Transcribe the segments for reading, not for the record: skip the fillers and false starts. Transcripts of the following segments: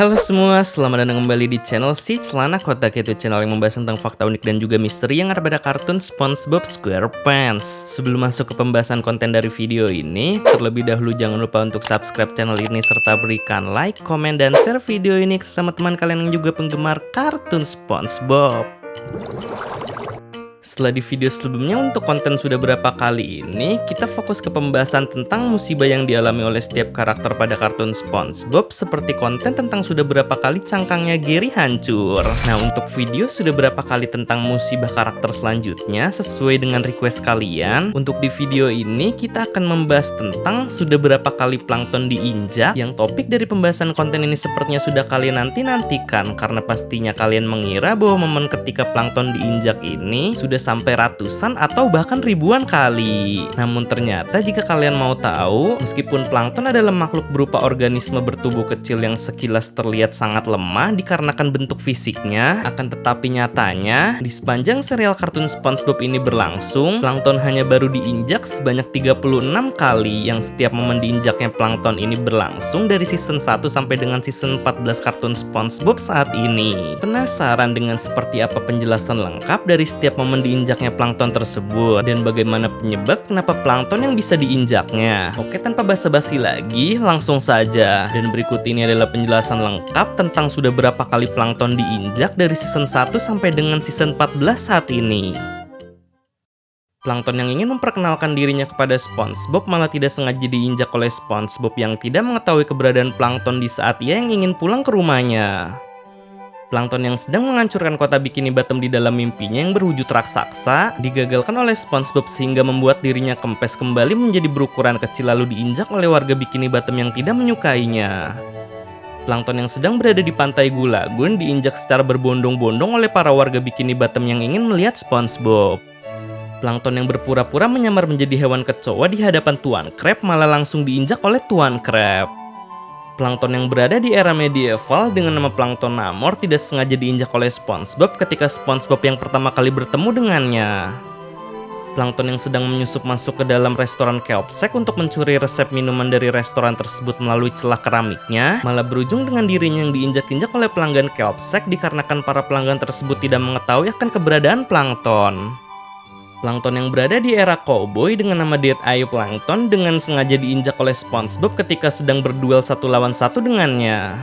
Halo semua, selamat datang kembali di channel si Celana Kotak, yaitu channel yang membahas tentang fakta unik dan juga misteri yang ada pada kartun SpongeBob SquarePants. Sebelum masuk ke pembahasan konten dari video ini, terlebih dahulu jangan lupa untuk subscribe channel ini serta berikan like, komen, dan share video ini ke sama teman kalian yang juga penggemar kartun SpongeBob. Setelah di video sebelumnya untuk konten sudah berapa kali ini, kita fokus ke pembahasan tentang musibah yang dialami oleh setiap karakter pada kartun SpongeBob, seperti konten tentang sudah berapa kali cangkangnya Gary hancur. Nah, untuk video sudah berapa kali tentang musibah karakter selanjutnya sesuai dengan request kalian. Untuk di video ini kita akan membahas tentang sudah berapa kali plankton diinjak, yang topik dari pembahasan konten ini sepertinya sudah kalian nantikan karena pastinya kalian mengira bahwa momen ketika plankton diinjak ini sudah sampai ratusan atau bahkan ribuan kali. Namun ternyata jika kalian mau tahu, meskipun plankton adalah makhluk berupa organisme bertubuh kecil yang sekilas terlihat sangat lemah dikarenakan bentuk fisiknya, akan tetapi nyatanya di sepanjang serial kartun SpongeBob ini berlangsung, plankton hanya baru diinjak sebanyak 36 kali, yang setiap momen diinjaknya plankton ini berlangsung dari season 1 sampai dengan season 14 kartun SpongeBob saat ini. Penasaran dengan seperti apa penjelasan lengkap dari setiap momen diinjaknya plankton tersebut dan bagaimana penyebab kenapa plankton yang bisa diinjaknya? Oke, tanpa basa-basi lagi, langsung saja. Dan berikut ini adalah penjelasan lengkap tentang sudah berapa kali plankton diinjak dari season 1 sampai dengan season 14 saat ini. Plankton yang ingin memperkenalkan dirinya kepada SpongeBob malah tidak sengaja diinjak oleh SpongeBob yang tidak mengetahui keberadaan plankton di saat ia yang ingin pulang ke rumahnya. Plankton yang sedang menghancurkan kota Bikini Bottom di dalam mimpinya yang berwujud raksasa digagalkan oleh SpongeBob sehingga membuat dirinya kempes kembali menjadi berukuran kecil lalu diinjak oleh warga Bikini Bottom yang tidak menyukainya. Plankton yang sedang berada di pantai Gulagun diinjak secara berbondong-bondong oleh para warga Bikini Bottom yang ingin melihat SpongeBob. Plankton yang berpura-pura menyamar menjadi hewan kecoa di hadapan Tuan Crab malah langsung diinjak oleh Tuan Crab. Plankton yang berada di era medieval dengan nama Plankton Namor tidak sengaja diinjak oleh SpongeBob ketika SpongeBob yang pertama kali bertemu dengannya. Plankton yang sedang menyusup masuk ke dalam restoran Keopsek untuk mencuri resep minuman dari restoran tersebut melalui celah keramiknya, malah berujung dengan dirinya yang diinjak-injak oleh pelanggan Keopsek dikarenakan para pelanggan tersebut tidak mengetahui akan keberadaan plankton. Plankton yang berada di era cowboy dengan nama Deadeye Plankton dengan sengaja diinjak oleh SpongeBob ketika sedang berduel 1 lawan 1 dengannya.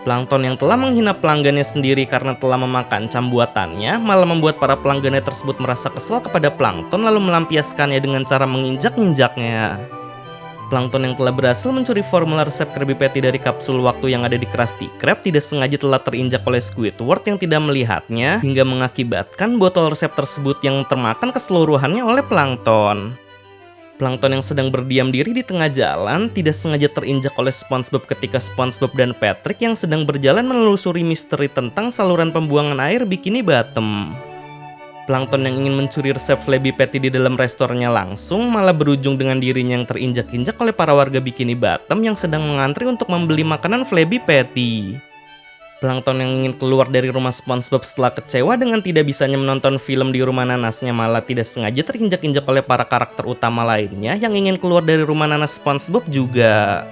Plankton yang telah menghina pelanggannya sendiri karena telah memakan cambuatannya malah membuat para pelanggannya tersebut merasa kesal kepada Plankton lalu melampiaskannya dengan cara menginjak-injaknya. Plankton yang telah berhasil mencuri formula resep Krabby Patty dari kapsul waktu yang ada di Krusty Krab tidak sengaja telah terinjak oleh Squidward yang tidak melihatnya hingga mengakibatkan botol resep tersebut yang termakan keseluruhannya oleh Plankton. Plankton yang sedang berdiam diri di tengah jalan tidak sengaja terinjak oleh SpongeBob ketika SpongeBob dan Patrick yang sedang berjalan menelusuri misteri tentang saluran pembuangan air Bikini Bottom. Plankton yang ingin mencuri resep Krabby Patty di dalam restorannya langsung malah berujung dengan dirinya yang terinjak-injak oleh para warga Bikini Bottom yang sedang mengantri untuk membeli makanan Krabby Patty. Plankton yang ingin keluar dari rumah SpongeBob setelah kecewa dengan tidak bisanya menonton film di rumah nanasnya malah tidak sengaja terinjak-injak oleh para karakter utama lainnya yang ingin keluar dari rumah nanas SpongeBob juga.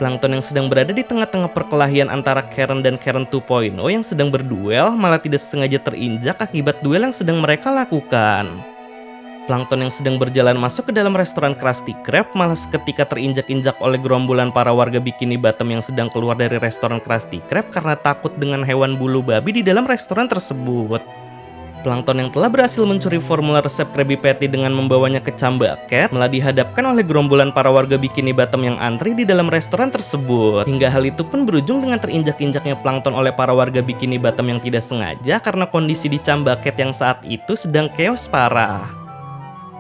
Plankton yang sedang berada di tengah-tengah perkelahian antara Karen dan Karen 2.0 yang sedang berduel malah tidak sengaja terinjak akibat duel yang sedang mereka lakukan. Plankton yang sedang berjalan masuk ke dalam restoran Krusty Krab malah seketika terinjak-injak oleh gerombolan para warga Bikini Bottom yang sedang keluar dari restoran Krusty Krab karena takut dengan hewan bulu babi di dalam restoran tersebut. Plankton yang telah berhasil mencuri formula resep Krabby Patty dengan membawanya ke Cambucket malah dihadapkan oleh gerombolan para warga Bikini Bottom yang antri di dalam restoran tersebut. Hingga hal itu pun berujung dengan terinjak-injaknya Plankton oleh para warga Bikini Bottom yang tidak sengaja karena kondisi di Cambucket yang saat itu sedang chaos parah.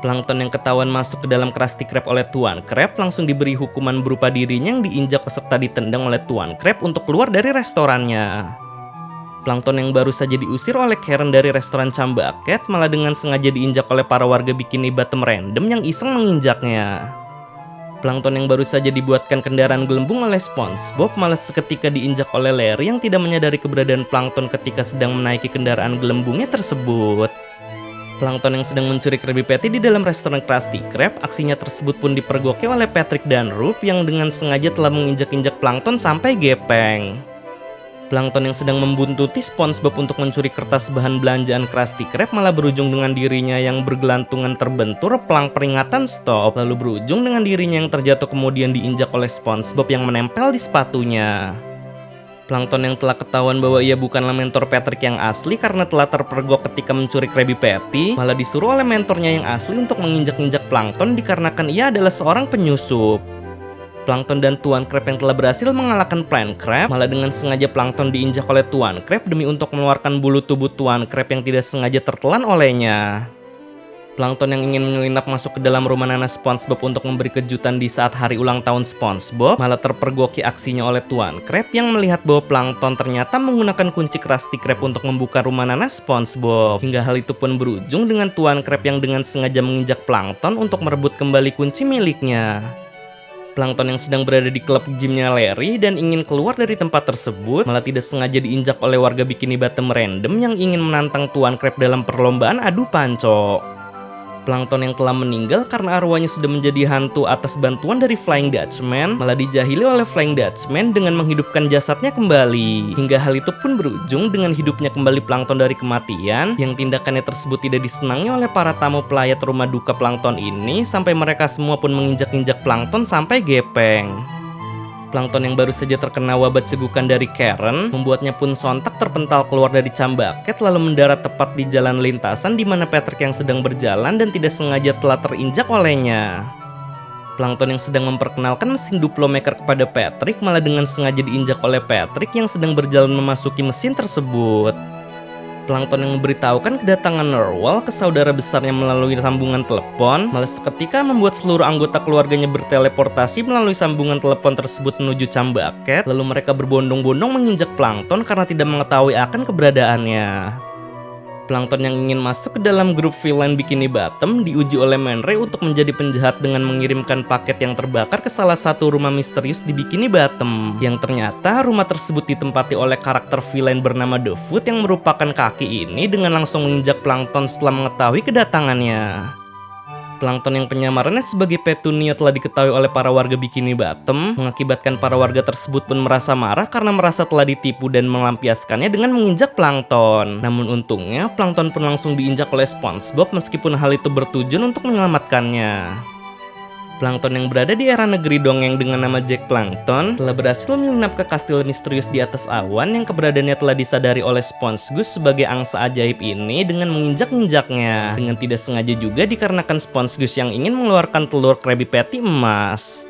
Plankton yang ketahuan masuk ke dalam Krusty Krab oleh Tuan Crab langsung diberi hukuman berupa dirinya yang diinjak serta ditendang oleh Tuan Crab untuk keluar dari restorannya. Plankton yang baru saja diusir oleh Karen dari restoran Cambucket malah dengan sengaja diinjak oleh para warga Bikini Bottom random yang iseng menginjaknya. Plankton yang baru saja dibuatkan kendaraan gelembung oleh SpongeBob malah seketika diinjak oleh Larry yang tidak menyadari keberadaan Plankton ketika sedang menaiki kendaraan gelembungnya tersebut. Plankton yang sedang mencuri Krabby Patty di dalam restoran Krusty Krab, aksinya tersebut pun dipergoki oleh Patrick dan Rup yang dengan sengaja telah menginjak-injak Plankton sampai gepeng. Plankton yang sedang membuntuti SpongeBob untuk mencuri kertas bahan belanjaan Krusty Krab malah berujung dengan dirinya yang bergelantungan terbentur pelang peringatan stop, lalu berujung dengan dirinya yang terjatuh kemudian diinjak oleh SpongeBob yang menempel di sepatunya. Plankton yang telah ketahuan bahwa ia bukanlah mentor Patrick yang asli karena telah terpergok ketika mencuri Krabby Patty, malah disuruh oleh mentornya yang asli untuk menginjak-injak Plankton dikarenakan ia adalah seorang penyusup. Plankton dan Tuan Crab yang telah berhasil mengalahkan Plant Crab, malah dengan sengaja Plankton diinjak oleh Tuan Crab demi untuk mengeluarkan bulu tubuh Tuan Crab yang tidak sengaja tertelan olehnya. Plankton yang ingin menyelinap masuk ke dalam rumah nanas SpongeBob untuk memberi kejutan di saat hari ulang tahun SpongeBob, malah terpergoki aksinya oleh Tuan Crab yang melihat bahwa Plankton ternyata menggunakan kunci Krusty Krab untuk membuka rumah nanas SpongeBob. Hingga hal itu pun berujung dengan Tuan Crab yang dengan sengaja menginjak Plankton untuk merebut kembali kunci miliknya. Plankton yang sedang berada di klub gymnya Larry dan ingin keluar dari tempat tersebut malah tidak sengaja diinjak oleh warga Bikini Bottom random yang ingin menantang Tuan Crab dalam perlombaan adu panco. Plankton yang telah meninggal karena arwahnya sudah menjadi hantu atas bantuan dari Flying Dutchman malah dijahili oleh Flying Dutchman dengan menghidupkan jasadnya kembali. Hingga hal itu pun berujung dengan hidupnya kembali Plankton dari kematian yang tindakannya tersebut tidak disenangi oleh para tamu pelayat rumah duka Plankton ini sampai mereka semua pun menginjak-injak Plankton sampai gepeng. Plankton yang baru saja terkena wabah cegukan dari Karen membuatnya pun sontak terpental keluar dari cambaket lalu mendarat tepat di jalan lintasan di mana Patrick yang sedang berjalan dan tidak sengaja telah terinjak olehnya. Plankton yang sedang memperkenalkan mesin Duplomaker kepada Patrick malah dengan sengaja diinjak oleh Patrick yang sedang berjalan memasuki mesin tersebut. Plankton yang memberitahukan kedatangan Narwhal ke saudara besarnya melalui sambungan telepon, malah seketika membuat seluruh anggota keluarganya berteleportasi melalui sambungan telepon tersebut menuju cambaket, lalu mereka berbondong-bondong menginjak Plankton karena tidak mengetahui akan keberadaannya. Plankton yang ingin masuk ke dalam grup villain Bikini Bottom diuji oleh Man Ray untuk menjadi penjahat dengan mengirimkan paket yang terbakar ke salah satu rumah misterius di Bikini Bottom. Yang ternyata rumah tersebut ditempati oleh karakter villain bernama The Foot yang merupakan kaki ini dengan langsung menginjak Plankton setelah mengetahui kedatangannya. Plankton yang penyamarannya sebagai Petunia telah diketahui oleh para warga Bikini Bottom, mengakibatkan para warga tersebut pun merasa marah karena merasa telah ditipu dan melampiaskannya dengan menginjak Plankton. Namun untungnya, Plankton pun langsung diinjak oleh SpongeBob meskipun hal itu bertujuan untuk menyelamatkannya. Plankton yang berada di era negeri dongeng dengan nama Jack Plankton telah berhasil menyelinap ke kastil misterius di atas awan yang keberadaannya telah disadari oleh SpongeGoose sebagai angsa ajaib ini dengan menginjak-injaknya. Dengan tidak sengaja juga dikarenakan SpongeGoose yang ingin mengeluarkan telur Krabby Patty emas.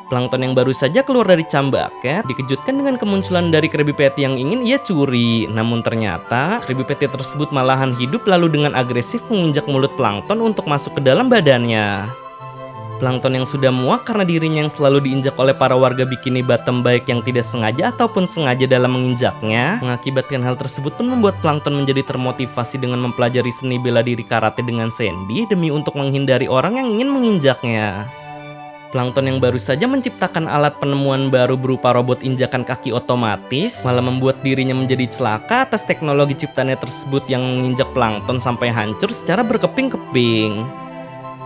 Plankton yang baru saja keluar dari cambaket dikejutkan dengan kemunculan dari Krabby Patty yang ingin ia curi. Namun ternyata Krabby Patty tersebut malahan hidup lalu dengan agresif menginjak mulut Plankton untuk masuk ke dalam badannya. Plankton yang sudah muak karena dirinya yang selalu diinjak oleh para warga Bikini Bottom baik yang tidak sengaja ataupun sengaja dalam menginjaknya, mengakibatkan hal tersebut pun membuat Plankton menjadi termotivasi dengan mempelajari seni bela diri karate dengan Sandy demi untuk menghindari orang yang ingin menginjaknya. Plankton yang baru saja menciptakan alat penemuan baru berupa robot injakan kaki otomatis malah membuat dirinya menjadi celaka atas teknologi ciptaannya tersebut yang menginjak Plankton sampai hancur secara berkeping-keping.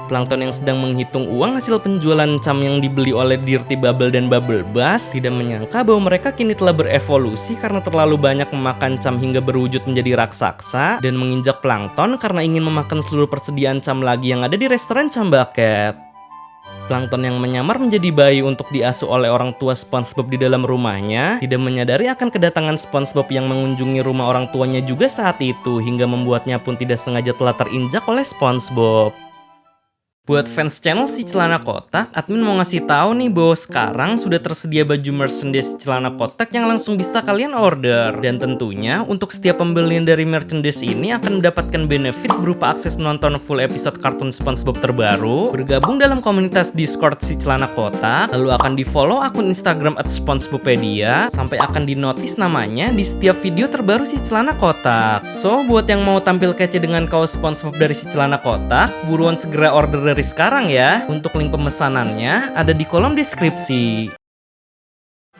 Plankton yang sedang menghitung uang hasil penjualan cam yang dibeli oleh Dirty Bubble dan Bubble Bass tidak menyangka bahwa mereka kini telah berevolusi karena terlalu banyak memakan cam hingga berwujud menjadi raksasa dan menginjak Plankton karena ingin memakan seluruh persediaan cam lagi yang ada di restoran Cambaket. Plankton yang menyamar menjadi bayi untuk diasuh oleh orang tua SpongeBob di dalam rumahnya tidak menyadari akan kedatangan SpongeBob yang mengunjungi rumah orang tuanya juga saat itu hingga membuatnya pun tidak sengaja telah terinjak oleh SpongeBob. Buat fans channel Si Celana Kotak, admin mau ngasih tahu nih bahwa sekarang sudah tersedia baju merchandise Celana Kotak yang langsung bisa kalian order. Dan tentunya untuk setiap pembelian dari merchandise ini akan mendapatkan benefit berupa akses nonton full episode kartun SpongeBob terbaru, bergabung dalam komunitas Discord Si Celana Kotak, lalu akan di-follow akun Instagram @SpongeBopedia, sampai akan di-notice namanya di setiap video terbaru Si Celana Kotak. So, buat yang mau tampil kece dengan kaos SpongeBob dari Si Celana Kotak, buruan segera order dari sekarang ya. Untuk link pemesanannya ada di kolom deskripsi.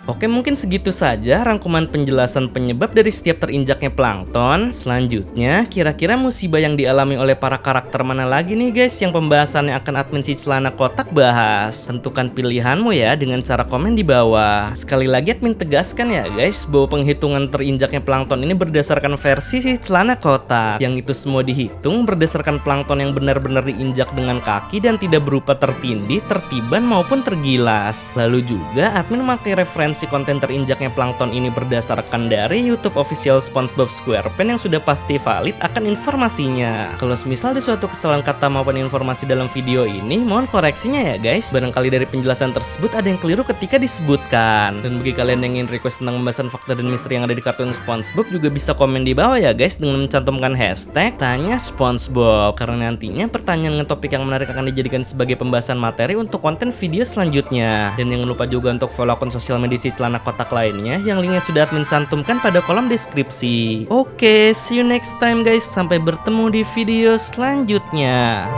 Oke, mungkin segitu saja rangkuman penjelasan penyebab dari setiap terinjaknya plankton. Selanjutnya, kira-kira musibah yang dialami oleh para karakter mana lagi nih guys yang pembahasannya akan admin si celana kotak bahas? Tentukan pilihanmu ya dengan cara komen di bawah. Sekali lagi admin tegaskan ya guys, bahwa penghitungan terinjaknya plankton ini berdasarkan versi si celana kotak. Yang itu semua dihitung berdasarkan plankton yang benar-benar diinjak dengan kaki dan tidak berupa tertindih, tertiban maupun tergilas. Lalu juga admin memakai referensi konten terinjaknya plankton ini berdasarkan dari YouTube official SpongeBob SquarePants yang sudah pasti valid akan informasinya. Kalau semisal ada suatu kesalahan kata maupun informasi dalam video ini, mohon koreksinya ya guys. Barangkali dari penjelasan tersebut ada yang keliru ketika disebutkan. Dan bagi kalian yang ingin request tentang pembahasan fakta dan misteri yang ada di kartun SpongeBob juga bisa komen di bawah ya guys dengan mencantumkan hashtag tanya SpongeBob, karena nantinya pertanyaan dengan topik yang menarik akan dijadikan sebagai pembahasan materi untuk konten video selanjutnya. Dan jangan lupa juga untuk follow akun sosial media si celana kotak lainnya yang linknya sudah admin cantumkan pada kolom deskripsi. Oke, see you next time guys, sampai bertemu di video selanjutnya.